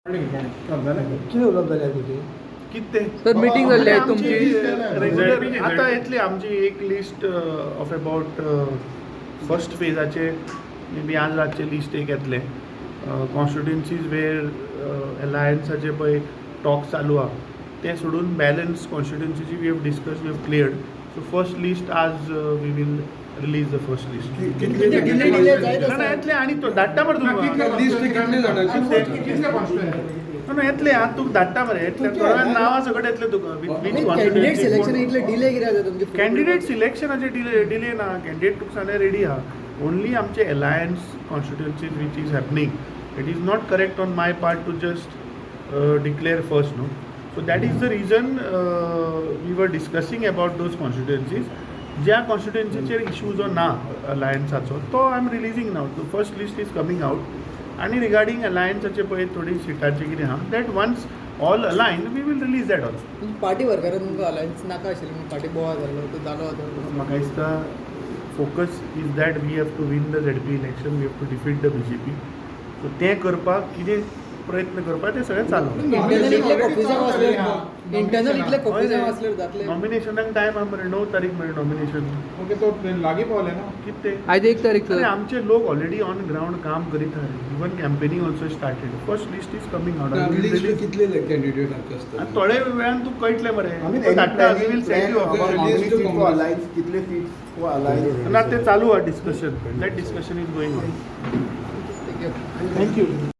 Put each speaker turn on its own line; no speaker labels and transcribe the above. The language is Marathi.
किती उलोवप जाल्यार तुजी
कितें
सर मीटिंग जाल्ली आहे तुमची
रेग्युलर आतां येतली आमची एक लिस्ट ऑफ अबाउट फर्स्ट फेजाचे मे बी आज रातचे लिस्ट एक येतले कॉन्स्टिट्युएन्सीज वेर अलायन्साचे पळय टॉक्स चालू आहा ते सोडून बॅलन्स कॉन्स्टिट्युएन्सीची we have discuss we have cleared so first list आज we will release the first list येतले आनी तो धाडटा मरे तुका येतले आतां तुका धाडटा मरे येतले थोड्या नांवां सकट येतले तुका वीच कॉन्स्टिट्युएन्सी कॅन्डिडेट सिलेक्शनाचे डिले ना कॅन्डिडेट तुका सांगलें रेडी आहा ओन्ली आमचे alliance constituencies which is happening it is not correct on my part to just declare first no so that is the reason we were discussing about those constituencies ज्या कॉन्स्टिट्युएन्सीचेर इश्यूज ना अलायन्साचो तो I am releasing now the first list is coming out आनी रिगार्डींग अलायन्साचे पळय थोडी सिटांचे कितें आहा that once all alliance we will release that also
party वर्करान तुमकां अलायन्स नाका आशिल्ली पार्टी बोवा जालो तो जालो
म्हाका दिसता focus is that we have to win the ZP election we have to defeat the BJP so तें करपाक कितें प्रयत्न करपाक तें सगळें चालू
इंटरनल इतले कॉफिजाम आसल्यार जातले
नॉमिनेशनाक टायम आहा मरे 9 तारीख मेळ्ळी नॉमिनेशन
ओके तो लागीं पावले ना
कितें
आयज 1 तारीख
अरे आमचे लोक ऑलरेडी ऑन ग्राउंड काम करीत आहा even campaigning also started first list is coming out
कितले कॅन्डिडेट आसता
आनी थोड्या वेळान तुका कळटलें मरे धाडटा वी वील सेंड यू
कितले सीट फॉर अलायन्स
ना ते चालू आहा discussion that discussion is going on
thank you